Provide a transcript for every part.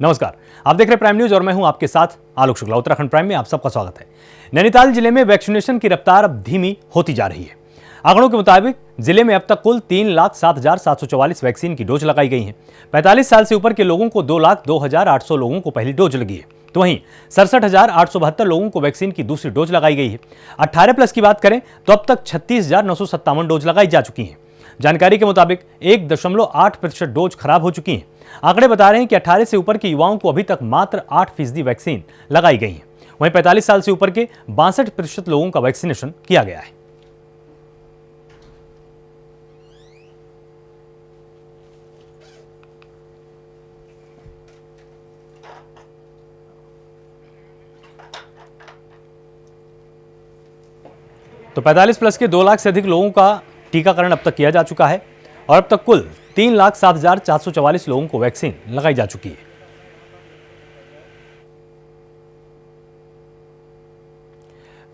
नमस्कार, आप देख रहे हैं प्राइम न्यूज और मैं हूं आपके साथ आलोक शुक्ला। उत्तराखंड प्राइम में आप सबका स्वागत है। नैनीताल जिले में वैक्सीनेशन की रफ्तार अब धीमी होती जा रही है। आंकड़ों के मुताबिक जिले में अब तक कुल 3,07,744 वैक्सीन की डोज लगाई गई हैं। 45 साल से ऊपर के लोगों को 2,02,800 लोगों को पहली डोज लगी है, तो वहीं 67,872 लोगों को वैक्सीन की दूसरी डोज लगाई गई है। 18 प्लस की बात करें तो अब तक 36,957 डोज लगाई जा चुकी हैं। जानकारी के मुताबिक 1.8% डोज खराब हो चुकी हैं। आंकड़े बता रहे हैं कि 18 से ऊपर के युवाओं को अभी तक मात्र 8% वैक्सीन लगाई गई है। वहीं 45 साल से ऊपर के 62% लोगों का वैक्सीनेशन किया गया है। तो 45 प्लस के 2 लाख से अधिक लोगों का टीकाकरण अब तक किया जा चुका है और अब तक कुल 3,07,444 लोगों को वैक्सीन लगाई जा चुकी है।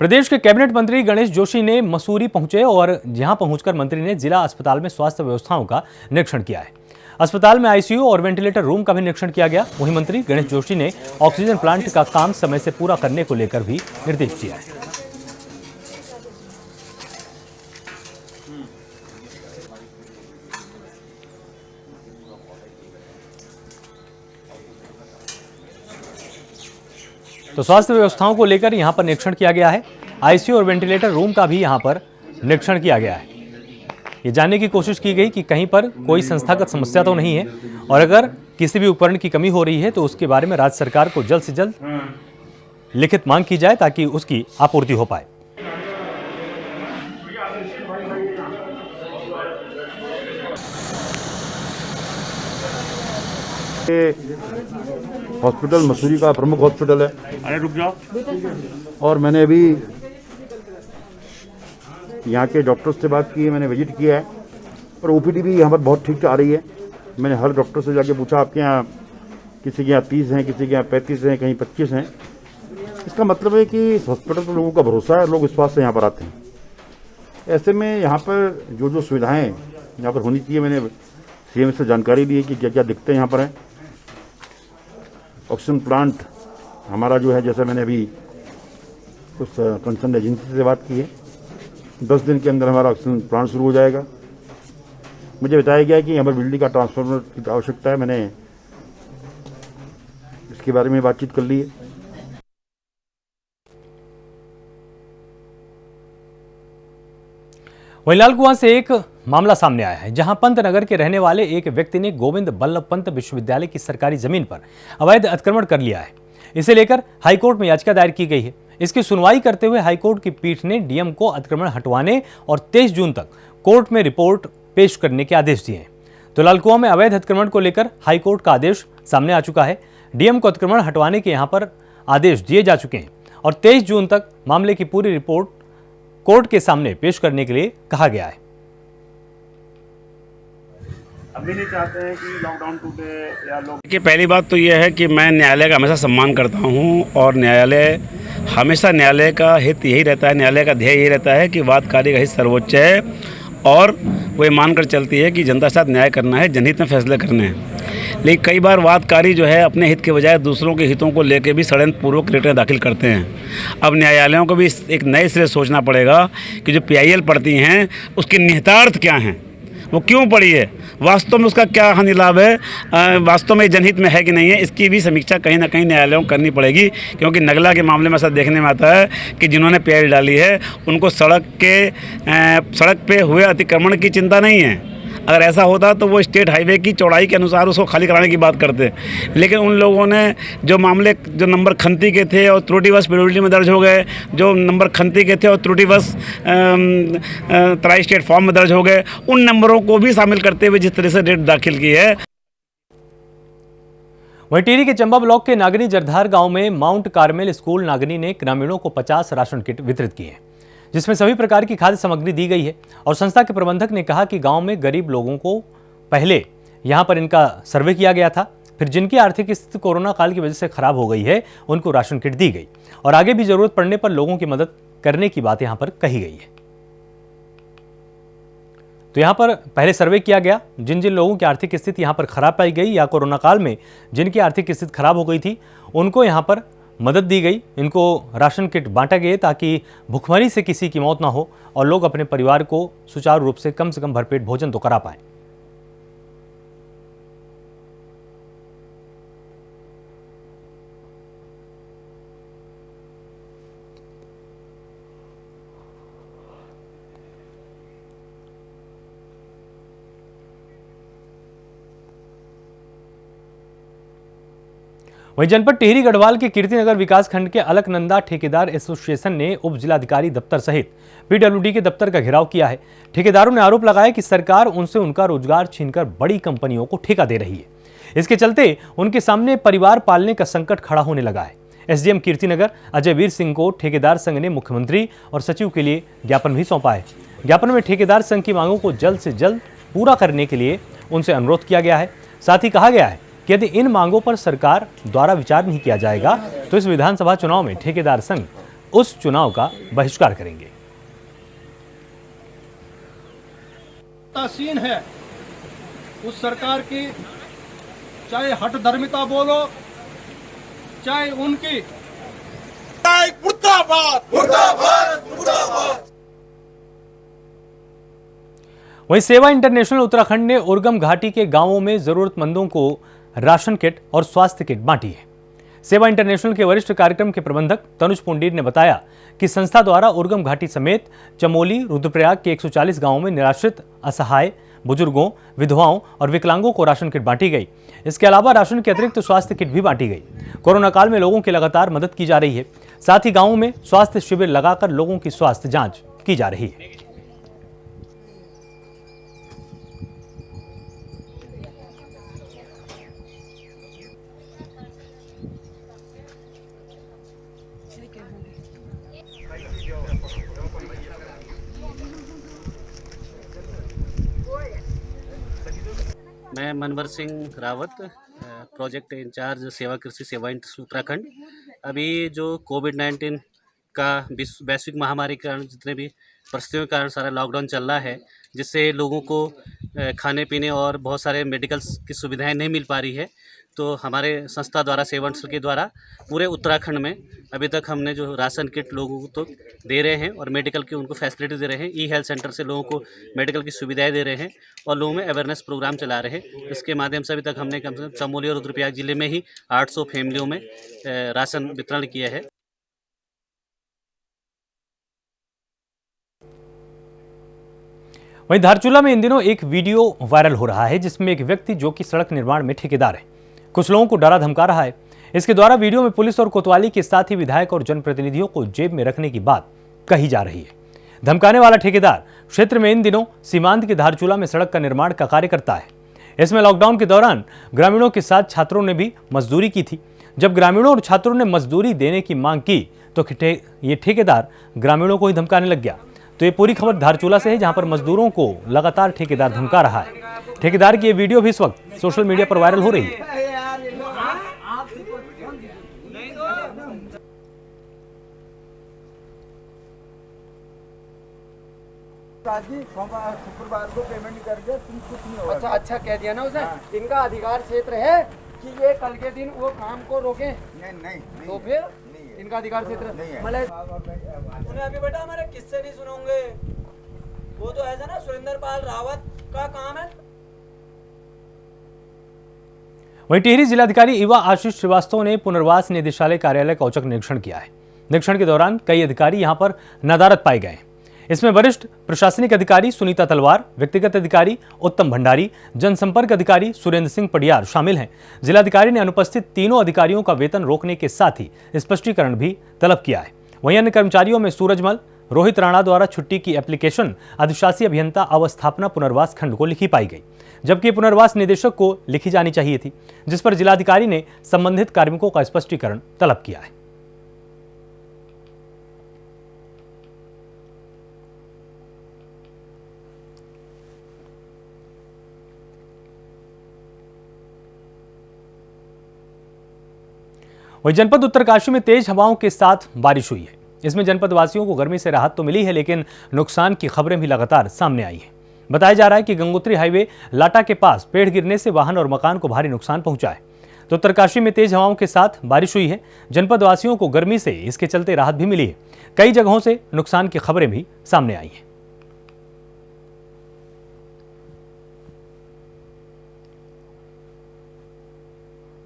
प्रदेश के कैबिनेट मंत्री गणेश जोशी ने मसूरी पहुंचे और यहां पहुंचकर मंत्री ने जिला अस्पताल में स्वास्थ्य व्यवस्थाओं का निरीक्षण किया है। अस्पताल में आईसीयू और वेंटिलेटर रूम का भी निरीक्षण किया गया। वहीं मंत्री गणेश जोशी ने ऑक्सीजन प्लांट का काम समय से पूरा करने को लेकर भी निर्देश दिया है। तो स्वास्थ्य व्यवस्थाओं को लेकर यहां पर निरीक्षण किया गया है। आईसीयू और वेंटिलेटर रूम का भी यहां पर निरीक्षण किया गया है। ये जानने की कोशिश की गई कि कहीं पर कोई संस्थागत समस्या तो नहीं है और अगर किसी भी उपकरण की कमी हो रही है तो उसके बारे में राज्य सरकार को जल्द से जल्द लिखित मांग की जाए ताकि उसकी आपूर्ति हो पाए। हॉस्पिटल मसूरी का प्रमुख हॉस्पिटल है। अरे रुक जाओ। और मैंने अभी यहाँ के डॉक्टर्स से बात की है, मैंने विजिट किया है और ओपीडी भी यहाँ पर बहुत ठीक आ रही है। मैंने हर डॉक्टर से जाके पूछा आपके यहाँ किसी के यहाँ 30 हैं, किसी के यहाँ 35 हैं, कहीं 25 हैं। इसका मतलब है कि इस हॉस्पिटल पर लोगों का भरोसा है, लोग विश्वास से यहाँ पर आते हैं। ऐसे में यहाँ पर जो सुविधाएँ यहाँ पर होनी चाहिए, मैंने सीएम से जानकारी ली है कि क्या क्या दिक्कतें यहाँ पर हैं। ऑक्सीजन प्लांट हमारा जो है, जैसे मैंने अभी उस कंसर्न एजेंसी से बात की है, 10 दिन के अंदर हमारा ऑक्सीजन प्लांट शुरू हो जाएगा। मुझे बताया गया कि यहाँ पर बिजली का ट्रांसफार्मर की आवश्यकता है। मैंने इसके बारे में बातचीत कर ली है। वहीं लालकुआं से एक मामला सामने आया है, जहां पंतनगर के रहने वाले एक व्यक्ति ने गोविंद बल्लभ पंत विश्वविद्यालय की सरकारी जमीन पर अवैध अतिक्रमण कर लिया है। इसे लेकर हाईकोर्ट में याचिका दायर की गई है। इसकी सुनवाई करते हुए हाईकोर्ट की पीठ ने डीएम को अतिक्रमण हटवाने और 23 जून तक कोर्ट में रिपोर्ट पेश करने के आदेश दिए हैं। तो लालकुआं में अवैध अतिक्रमण को लेकर हाईकोर्ट का आदेश सामने आ चुका है। डीएम को अतिक्रमण हटवाने के यहाँ पर आदेश दिए जा चुके हैं और 23 जून तक मामले की पूरी रिपोर्ट कोर्ट के सामने पेश करने के लिए कहा गया है। अभी नहीं चाहते हैं कि लॉकडाउन टूटे या लोग। देखिए, पहली बात तो यह है कि मैं न्यायालय का हमेशा सम्मान करता हूं और न्यायालय का हित यही रहता है, न्यायालय का ध्येय यही रहता है कि वादकारी का हित सर्वोच्च है और वो ये मानकर चलती है कि जनता के साथ न्याय करना है, जनहित में फैसले करने हैं। लेकिन कई बार वादकारी जो है अपने हित के बजाय दूसरों के हितों को लेकर भी षड्यंत्रपूर्वक रिटें दाखिल करते हैं। अब न्यायालयों को भी एक नए सिरे सोचना पड़ेगा कि जो पीआईएल पढ़ती हैं उसके निहितार्थ क्या हैं, वो क्यों पड़ी है, वास्तव में उसका क्या हानि लाभ है, वास्तव में जनहित में है कि नहीं है। इसकी भी समीक्षा कहीं ना कहीं न्यायालयों को करनी पड़ेगी, क्योंकि नगला के मामले में ऐसा देखने में आता है कि जिन्होंने पीआईएल डाली है उनको सड़क पे हुए अतिक्रमण की चिंता नहीं है। अगर ऐसा होता तो वो स्टेट हाईवे की चौड़ाई के अनुसार उसको खाली कराने की बात करते, लेकिन उन लोगों ने जो मामले जो नंबर खंती के थे और त्रुटिवश पेनल्टी में दर्ज हो गए, जो नंबर खंती के थे और त्रुटिवश ट्राई स्टेट फॉर्म में दर्ज हो गए, उन नंबरों को भी शामिल करते हुए जिस तरह से रेट दाखिल की है। वहीं टिहरी के चंबा ब्लॉक के नागनी जरधार गांव में माउंट कार्मेल स्कूल नागनी ने ग्रामीणों को 50 राशन किट वितरित किए हैं, जिसमें सभी प्रकार की खाद्य सामग्री दी गई है। और संस्था के प्रबंधक ने कहा कि गांव में गरीब लोगों को पहले यहां पर इनका सर्वे किया गया था, फिर जिनकी आर्थिक स्थिति कोरोना काल की वजह से खराब हो गई है उनको राशन किट दी गई और आगे भी जरूरत पड़ने पर लोगों की मदद करने की बात यहां पर कही गई है। तो यहाँ पर पहले सर्वे किया गया, जिन जिन लोगों की आर्थिक स्थिति यहाँ पर खराब पाई गई या कोरोना काल में जिनकी आर्थिक स्थिति खराब हो गई थी उनको यहाँ पर मदद दी गई, इनको राशन किट बांटा गए ताकि भुखमरी से किसी की मौत ना हो और लोग अपने परिवार को सुचारू रूप से कम भरपेट भोजन तो करा पाएं। वहीं जनपद टिहरी गढ़वाल के कीर्तिनगर विकासखंड के अलकनंदा ठेकेदार एसोसिएशन ने उप जिलाधिकारी दफ्तर सहित पीडब्ल्यूडी के दफ्तर का घेराव किया है। ठेकेदारों ने आरोप लगाया कि सरकार उनसे उनका रोजगार छीनकर बड़ी कंपनियों को ठेका दे रही है। इसके चलते उनके सामने परिवार पालने का संकट खड़ा होने लगा है। एसडीएम कीर्तिनगर अजय वीर सिंह को ठेकेदार संघ ने मुख्यमंत्री और सचिव के लिए ज्ञापन भी सौंपा है। ज्ञापन में ठेकेदार संघ की मांगों को जल्द से जल्द पूरा करने के लिए उनसे अनुरोध किया गया है। साथ ही कहा गया है कि यदि इन मांगों पर सरकार द्वारा विचार नहीं किया जाएगा तो इस विधानसभा चुनाव में ठेकेदार संघ उस चुनाव का बहिष्कार करेंगे। सीन है उस सरकार की, चाहे हठधर्मिता बोलो चाहे उनकी। मुर्दाबाद मुर्दाबाद मुर्दाबाद। वहीं सेवा इंटरनेशनल उत्तराखंड ने उर्गम घाटी के गांवों में जरूरतमंदों को राशन किट और स्वास्थ्य किट बांटी है। सेवा इंटरनेशनल के वरिष्ठ कार्यक्रम के प्रबंधक तनुज पुंडीर ने बताया कि संस्था द्वारा उर्गम घाटी समेत चमोली, रुद्रप्रयाग के 140 गांवों में निराश्रित, असहाय, बुजुर्गों, विधवाओं और विकलांगों को राशन किट बांटी गई। इसके अलावा राशन के अतिरिक्त स्वास्थ्य किट भी बांटी गई। कोरोना काल में लोगों की लगातार मदद की जा रही है। साथ ही गांवों में स्वास्थ्य शिविर लगाकर लोगों की स्वास्थ्य जांच की जा रही है। मैं मनवर सिंह रावत, प्रोजेक्ट इंचार्ज सेवा कृषि सेवा इंटरनेशनल उत्तराखंड। अभी जो कोविड-19 का वैश्विक महामारी के कारण जितने भी परिस्थितियों के कारण सारा लॉकडाउन चल रहा है, जिससे लोगों को खाने पीने और बहुत सारे मेडिकल्स की सुविधाएं नहीं मिल पा रही है। तो हमारे संस्था द्वारा सेवा इंटरनेशनल के द्वारा पूरे उत्तराखंड में अभी तक हमने जो राशन किट लोगों को तो दे रहे हैं और मेडिकल की उनको फैसिलिटी दे रहे हैं। ई हेल्थ सेंटर से लोगों को मेडिकल की सुविधाएं दे रहे हैं और लोगों में अवेयरनेस प्रोग्राम चला रहे हैं। इसके माध्यम से अभी तक हमने कम से कम चमोली और रुद्रप्रयाग जिले में ही 800 फैमिलियों में राशन वितरण किया है। वहीं धारचूला में इन दिनों एक वीडियो वायरल हो रहा है जिसमें एक व्यक्ति जो कि सड़क निर्माण में ठेकेदार है, कुछ लोगों को डरा धमका रहा है। इसके द्वारा वीडियो में पुलिस और कोतवाली के साथ ही विधायक और जनप्रतिनिधियों को जेब में रखने की बात कही जा रही है। धमकाने वाला ठेकेदार क्षेत्र में इन दिनों सीमांत के धारचूला में सड़क का निर्माण का कार्य करता है। इसमें लॉकडाउन के दौरान ग्रामीणों के साथ छात्रों ने भी मजदूरी की थी। जब ग्रामीणों और छात्रों ने मजदूरी देने की मांग की तो ये ठेकेदार ग्रामीणों को ही धमकाने लग गया। तो ये पूरी खबर धारचूला से है, जहां पर मजदूरों को लगातार ठेकेदार धमका रहा है। ठेकेदार की ये वीडियो भी इस वक्त सोशल मीडिया पर वायरल हो रही है। शुक्रवार को पेमेंट कर दे, तुम कुछ नहीं होगा। अच्छा कह दिया ना उसे। इनका अधिकार क्षेत्र है कि ये कल के दिन वो काम को रोके। नहीं तो फिर इनका अधिकार क्षेत्र नहीं है। उन्हें अभी बेटा हमारे किस्से नहीं सुनोगे, वो तो ऐसा ना सुरेंद्र पाल रावत का काम है। वहीं टिहरी जिलाधिकारी इवा आशीष श्रीवास्तव ने पुनर्वास निदेशालय कार्यालय का औचक निरीक्षण किया है। निरीक्षण के दौरान कई अधिकारी यहां पर नदारद पाए गए। इसमें वरिष्ठ प्रशासनिक अधिकारी सुनीता तलवार, व्यक्तिगत अधिकारी उत्तम भंडारी, जनसंपर्क अधिकारी सुरेंद्र सिंह पडियार शामिल हैं। जिलाधिकारी ने अनुपस्थित तीनों अधिकारियों का वेतन रोकने के साथ ही स्पष्टीकरण भी तलब किया है। वहीं अन्य कर्मचारियों में सूरजमल, रोहित राणा द्वारा छुट्टी की एप्लीकेशन अधिशासी अभियंता अवस्थापना पुनर्वास खंड को लिखी पाई गई, जबकि पुनर्वास निदेशक को लिखी जानी चाहिए थी, जिस पर जिलाधिकारी ने संबंधित कार्मिकों का स्पष्टीकरण तलब किया है। वहीं जनपद उत्तरकाशी में तेज हवाओं के साथ बारिश हुई है। इसमें जनपद वासियों को गर्मी से राहत तो मिली है, लेकिन नुकसान की खबरें भी लगातार सामने आई हैं। बताया जा रहा है कि गंगोत्री हाईवे लाटा के पास पेड़ गिरने से वाहन और मकान को भारी नुकसान पहुंचा है। तो उत्तरकाशी में तेज हवाओं के साथ बारिश हुई है। जनपद वासियों को गर्मी से इसके चलते राहत भी मिली है। कई जगहों से नुकसान की खबरें भी सामने आई हैं।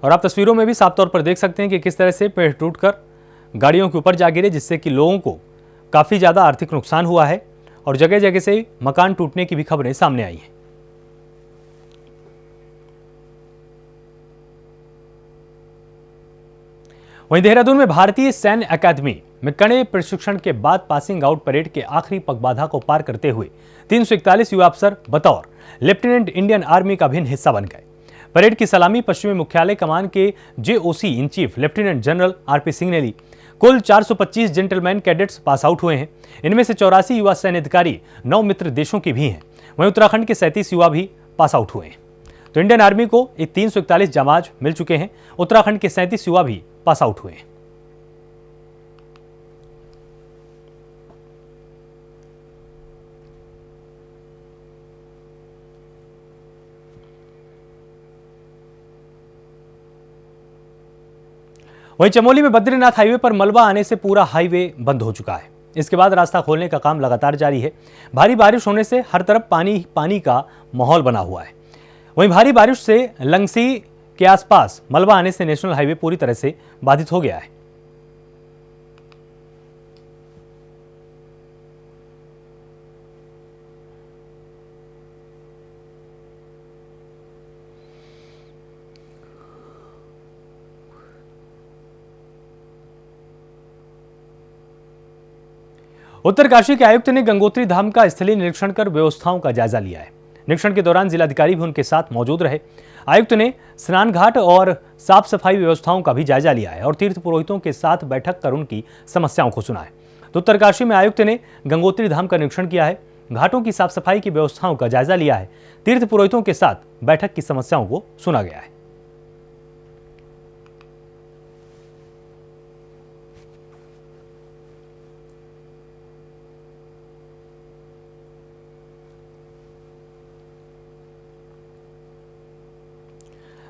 और आप तस्वीरों में भी साफ तौर पर देख सकते हैं कि किस तरह से पेड़ टूटकर गाड़ियों के ऊपर जा गिरे, जिससे कि लोगों को काफी ज्यादा आर्थिक नुकसान हुआ है और जगह जगह से मकान टूटने की भी खबरें सामने आई हैं। वहीं देहरादून में भारतीय सैन्य अकादमी में कड़े प्रशिक्षण के बाद पासिंग आउट परेड के आखिरी पगबाधा को पार करते हुए 341 युवा अफसर बतौर लेफ्टिनेंट इंडियन आर्मी का अभिन्न हिस्सा बन गए। परेड की सलामी पश्चिमी मुख्यालय कमान के GOC in chief lieutenant general RP Singh ने ली। कुल 425 जेंटलमैन कैडेट्स पास आउट हुए हैं। इनमें से 84 युवा सैन्य अधिकारी 9 मित्र देशों के भी हैं। वहीं उत्तराखंड के 37 युवा भी पास आउट हुए हैं। तो इंडियन आर्मी को 341 जामाज मिल चुके हैं। उत्तराखंड के 37 युवा भी पास आउट हुए हैं। वहीं चमोली में बद्रीनाथ हाईवे पर मलबा आने से पूरा हाईवे बंद हो चुका है। इसके बाद रास्ता खोलने का काम लगातार जारी है। भारी बारिश होने से हर तरफ पानी का माहौल बना हुआ है। वहीं भारी बारिश से लंगसी के आसपास मलबा आने से नेशनल हाईवे पूरी तरह से बाधित हो गया है। उत्तरकाशी के आयुक्त ने गंगोत्री धाम का स्थलीय निरीक्षण कर व्यवस्थाओं का जायजा लिया है। निरीक्षण के दौरान जिलाधिकारी भी उनके साथ मौजूद रहे। आयुक्त ने स्नान घाट और साफ सफाई व्यवस्थाओं का भी जायजा लिया है और तीर्थ पुरोहितों के साथ बैठक कर उनकी समस्याओं को सुना है। तो उत्तरकाशी में आयुक्त ने गंगोत्री धाम का निरीक्षण किया है, घाटों की साफ सफाई की व्यवस्थाओं का जायजा लिया है, तीर्थ पुरोहितों के साथ बैठक की समस्याओं को सुना गया है।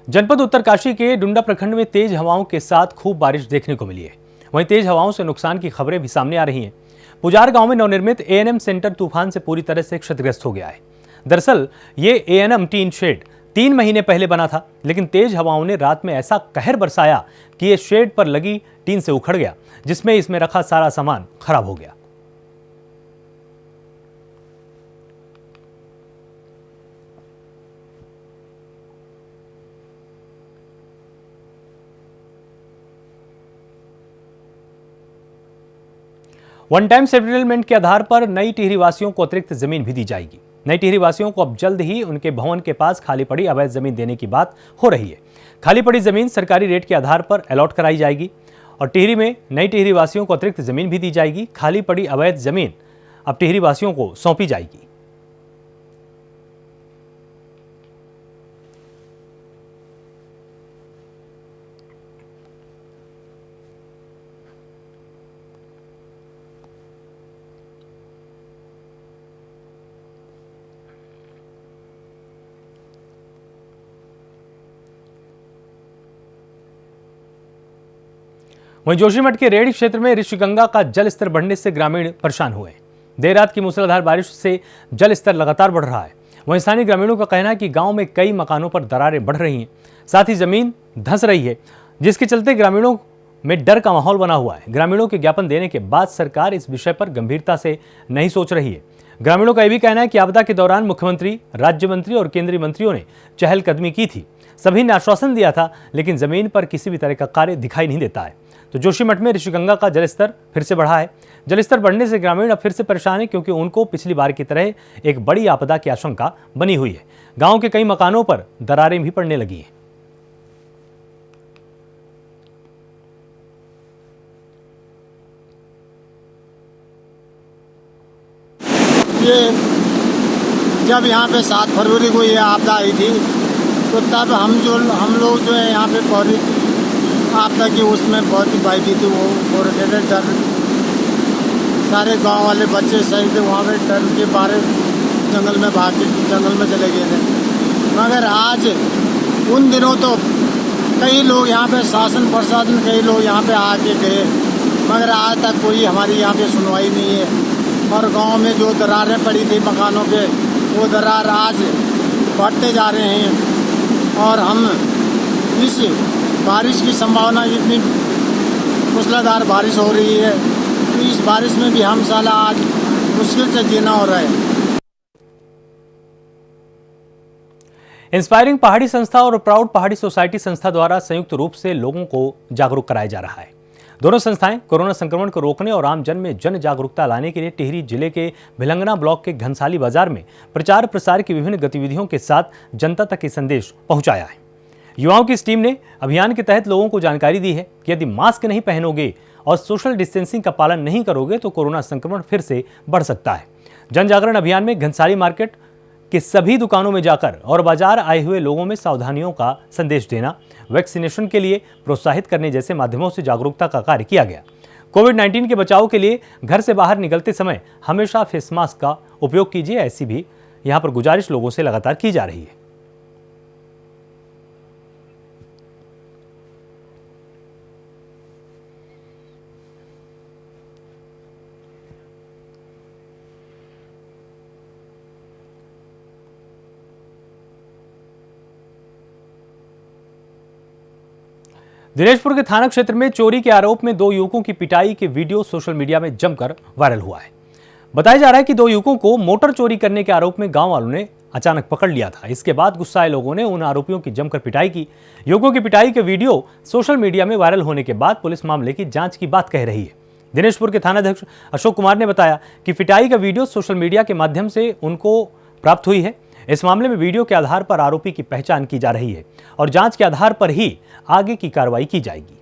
जनपद उत्तरकाशी के डुंडा प्रखंड में तेज हवाओं के साथ खूब बारिश देखने को मिली है। वहीं तेज हवाओं से नुकसान की खबरें भी सामने आ रही हैं। पुजार गांव में नवनिर्मित एएनएम सेंटर तूफान से पूरी तरह से क्षतिग्रस्त हो गया है। दरअसल ये एएनएम टीन शेड 3 महीने पहले बना था, लेकिन तेज हवाओं ने रात में ऐसा कहर बरसाया कि ये शेड पर लगी टीन से उखड़ गया, जिसमें इसमें रखा सारा सामान खराब हो गया। वन टाइम सेटलमेंट के आधार पर नई टिहरी वासियों को अतिरिक्त जमीन भी दी जाएगी। नई टिहरी वासियों को अब जल्द ही उनके भवन के पास खाली पड़ी अवैध जमीन देने की बात हो रही है। खाली पड़ी जमीन सरकारी रेट के आधार पर अलॉट कराई जाएगी और टिहरी में नई टिहरी वासियों को अतिरिक्त जमीन भी दी जाएगी। खाली पड़ी अवैध जमीन अब टिहरी वासियों को सौंपी जाएगी। वहीं जोशीमठ के रेड़ी क्षेत्र में ऋषिगंगा का जल स्तर बढ़ने से ग्रामीण परेशान हुए। देर रात की मूसलाधार बारिश से जल स्तर लगातार बढ़ रहा है। वहीं स्थानीय ग्रामीणों का कहना है कि गांव में कई मकानों पर दरारें बढ़ रही हैं, साथ ही जमीन धंस रही है, जिसके चलते ग्रामीणों में डर का माहौल बना हुआ है। ग्रामीणों के ज्ञापन देने के बाद सरकार इस विषय पर गंभीरता से नहीं सोच रही है। ग्रामीणों का यह भी कहना है कि आपदा के दौरान मुख्यमंत्री, राज्य मंत्री और केंद्रीय मंत्रियों ने चहलकदमी की थी, सभी ने आश्वासन दिया था, लेकिन जमीन पर किसी भी तरह का कार्य दिखाई नहीं देता है। तो जोशीमठ में ऋषिगंगा का जलस्तर फिर से बढ़ा है। जलस्तर बढ़ने से ग्रामीण अब फिर से परेशान है, क्योंकि उनको पिछली बार की तरह एक बड़ी आपदा की आशंका बनी हुई है। गांव के कई मकानों पर दरारें भी पड़ने लगी हैं। ये जब यहाँ पे 7 फरवरी को ये आपदा आई थी, तो तब हम लोग जो है यहाँ पे बहुत आपदा की उसमें बहुत ही बाइटी थी। वो डर सारे गांव वाले बच्चे सही थे, वहाँ पे डर के बारे जंगल में भाग के जंगल में चले गए थे। मगर आज उन दिनों तो कई लोग यहाँ पे शासन प्रशासन कई लोग यहाँ पे आके गए, मगर आज तक कोई हमारी यहाँ पे सुनवाई नहीं है। और गांव में जो दरारें पड़ी थी मकानों पे, वो दरार आज बढ़ते जा रहे हैं। और हम इस बारिश की संभावना, इतनी मूसलाधार बारिश हो रही है, तो इस बारिश में भी हम साला आज मुश्किल से जीना हो रहा है। इंस्पायरिंग पहाड़ी संस्था और प्राउड पहाड़ी सोसाइटी संस्था द्वारा संयुक्त रूप से लोगों को जागरूक कराया जा रहा है। दोनों संस्थाएं कोरोना संक्रमण को रोकने और आम जन में जन जागरूकता लाने के लिए टिहरी जिले के भिलंगना ब्लॉक के घनसाली बाजार में प्रचार प्रसार की विभिन्न गतिविधियों के साथ जनता तक ये संदेश पहुंचाया है। युवाओं की इस टीम ने अभियान के तहत लोगों को जानकारी दी है कि यदि मास्क नहीं पहनोगे और सोशल डिस्टेंसिंग का पालन नहीं करोगे तो कोरोना संक्रमण फिर से बढ़ सकता है। जन जागरण अभियान में घनसाली मार्केट के सभी दुकानों में जाकर और बाजार आए हुए लोगों में सावधानियों का संदेश देना, वैक्सीनेशन के लिए प्रोत्साहित करने जैसे माध्यमों से जागरूकता का कार्य किया गया। कोविड-19 के बचाव के लिए घर से बाहर निकलते समय हमेशा फेस मास्क का उपयोग कीजिए, ऐसी भी यहां पर गुजारिश लोगों से लगातार की जा रही है। दिनेशपुर के थाना क्षेत्र में चोरी के आरोप में 2 युवकों की पिटाई के वीडियो सोशल मीडिया में जमकर वायरल हुआ है। बताया जा रहा है कि 2 युवकों को मोटर चोरी करने के आरोप में गांव वालों ने अचानक पकड़ लिया था। इसके बाद गुस्साए लोगों ने उन आरोपियों की जमकर पिटाई की। युवकों की पिटाई के वीडियो सोशल मीडिया में वायरल होने के बाद पुलिस मामले की जांच की बात कह रही है। दिनेशपुर के थानाध्यक्ष अशोक कुमार ने बताया कि पिटाई का वीडियो सोशल मीडिया के माध्यम से उनको प्राप्त हुई है। इस मामले में वीडियो के आधार पर आरोपी की पहचान की जा रही है और जांच के आधार पर ही आगे की कार्रवाई की जाएगी।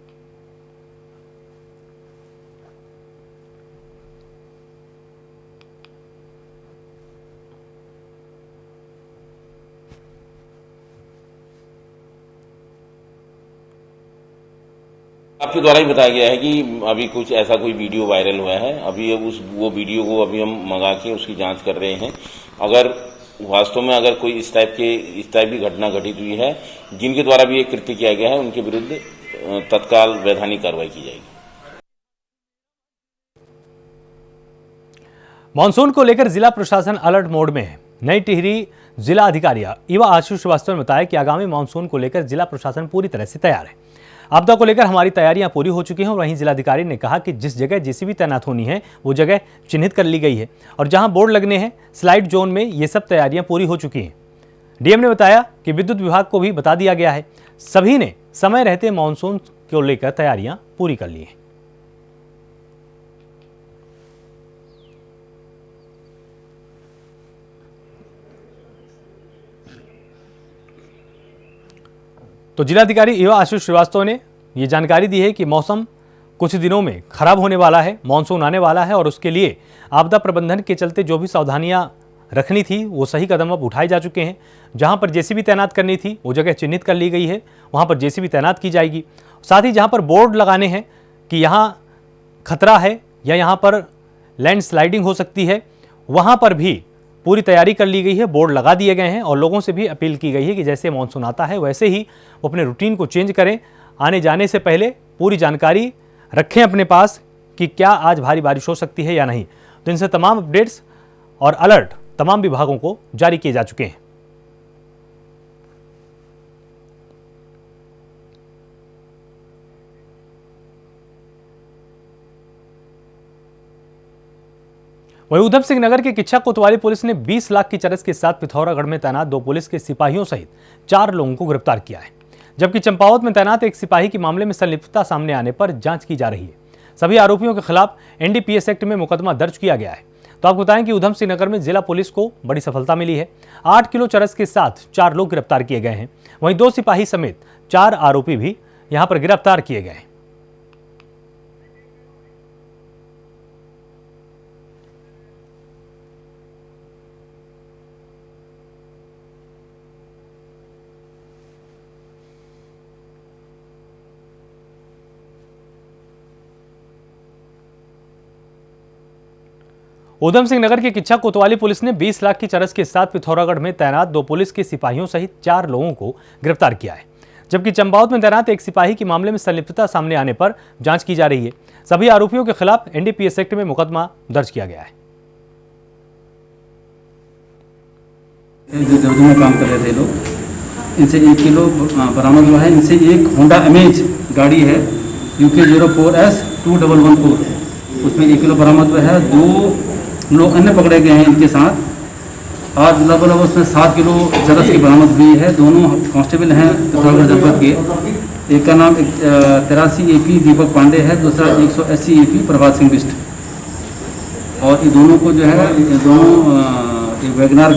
आपके द्वारा ही बताया गया है कि अभी कुछ ऐसा कोई वीडियो वायरल हुआ है। अभी वो वीडियो को अभी हम मंगा के उसकी जांच कर रहे हैं। अगर वास्तव में अगर कोई इस टाइप की घटना घटित हुई है जिनके द्वारा भी एक कृत्य किया गया है, उनके विरुद्ध तत्काल वैधानिक कार्रवाई की जाएगी। मानसून को लेकर जिला प्रशासन अलर्ट मोड में है। नई टिहरी जिला अधिकारी इवा आशीष श्रीवास्तव ने बताया कि आगामी मानसून को लेकर जिला प्रशासन पूरी तरह से तैयार है। आपदा को लेकर हमारी तैयारियां पूरी हो चुकी हैं। और वहीं जिलाधिकारी ने कहा कि जिस जगह जेसीबी तैनात होनी है वो जगह चिन्हित कर ली गई है और जहां बोर्ड लगने हैं स्लाइड जोन में ये सब तैयारियां पूरी हो चुकी हैं। डीएम ने बताया कि विद्युत विभाग को भी बता दिया गया है। सभी ने समय रहते मानसून को लेकर तैयारियां पूरी कर ली हैं। तो जिलाधिकारी इवा आशीष श्रीवास्तव ने ये जानकारी दी है कि मौसम कुछ दिनों में खराब होने वाला है, मानसून आने वाला है और उसके लिए आपदा प्रबंधन के चलते जो भी सावधानियां रखनी थी वो सही कदम अब उठाए जा चुके हैं। जहां पर जेसीबी तैनात करनी थी वो जगह चिन्हित कर ली गई है, वहां पर जेसीबी तैनात की जाएगी। साथ ही जहां पर बोर्ड लगाने हैं कि यहाँ खतरा है या यहाँ पर लैंड स्लाइडिंग हो सकती है, वहाँ पर भी पूरी तैयारी कर ली गई है, बोर्ड लगा दिए गए हैं और लोगों से भी अपील की गई है कि जैसे मानसून आता है वैसे ही वो अपने रूटीन को चेंज करें। आने जाने से पहले पूरी जानकारी रखें अपने पास कि क्या आज भारी बारिश हो सकती है या नहीं। तो इनसे तमाम अपडेट्स और अलर्ट तमाम विभागों को जारी किए जा चुके हैं। वहीं उधम सिंह नगर के किच्छा कोतवाली पुलिस ने 20 लाख की चरस के साथ पिथौरागढ़ में तैनात 2 पुलिस के सिपाहियों सहित 4 लोगों को गिरफ्तार किया है। जबकि चंपावत में तैनात एक सिपाही की मामले में संलिप्तता सामने आने पर जांच की जा रही है। सभी आरोपियों के खिलाफ एनडीपीएस एक्ट में मुकदमा दर्ज किया गया है। तो आपको बताएं कि उधम सिंह नगर में जिला पुलिस को बड़ी सफलता मिली है। 8 किलो चरस के साथ 4 लोग गिरफ्तार किए गए हैं। वहीं 2 सिपाही समेत 4 आरोपी भी यहां पर गिरफ्तार किए गए हैं। ऊधम सिंह नगर के किच्छा कोतवाली पुलिस ने 20 लाख की चरस के साथ पिथौरागढ़ में तैनात 2 पुलिस के सिपाहियों सहित 4 लोगों को गिरफ्तार किया है, जबकि चंपावत में तैनात एक सिपाही की मामले में संलिप्तता सामने आने पर जांच की जा रही है। सभी आरोपियों के खिलाफ एनडीपीएस एक्ट में मुकदमा दर्ज किया गया है। देवदू में काम कर रहे थे लोग, इनसे 1 किलो बरामद हुआ है। इनसे एक होंडा अमेज गाड़ी है UK 04S2114, उसमें 1 किलो बरामद हुआ है। 2 लोग अन्य पकड़े गए हैं इनके साथ। आज लगभग उसमें 7 किलो चरस की बरामद हुई है। दोनों कांस्टेबल हैं पिथौरागढ़ जनपद के। एक का नाम 83 AP दीपक पांडे है, दूसरा 180 AP प्रभात सिंह बिष्ट। और ये दोनों को जो है, ये दोनों वैगनार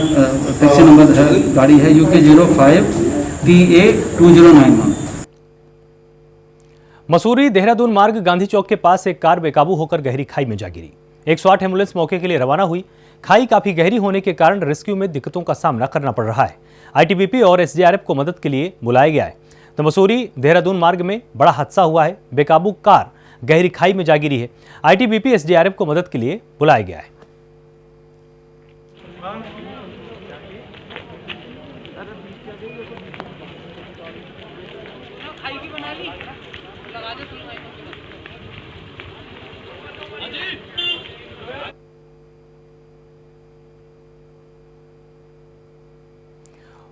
टैक्सी नंबर है, गाड़ी है UK 05TA 2091। मसूरी देहरादून मार्ग गांधी चौक के पास एक कार बेकाबू होकर गहरी खाई में जा गिरी। 108 एम्बुलेंस मौके के लिए रवाना हुई। खाई काफी गहरी होने के कारण रेस्क्यू में दिक्कतों का सामना करना पड़ रहा है। ITBP और SDRF को मदद के लिए बुलाया गया है। तो मसूरी देहरादून मार्ग में बड़ा हादसा हुआ है। बेकाबू कार गहरी खाई में जा गिरी है। ITBP SDRF को मदद के लिए बुलाया गया है।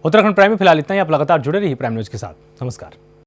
उत्तराखंड प्राइम में फिलहाल इतना ही। आप लगातार जुड़े रहिए प्राइम न्यूज के साथ। नमस्कार।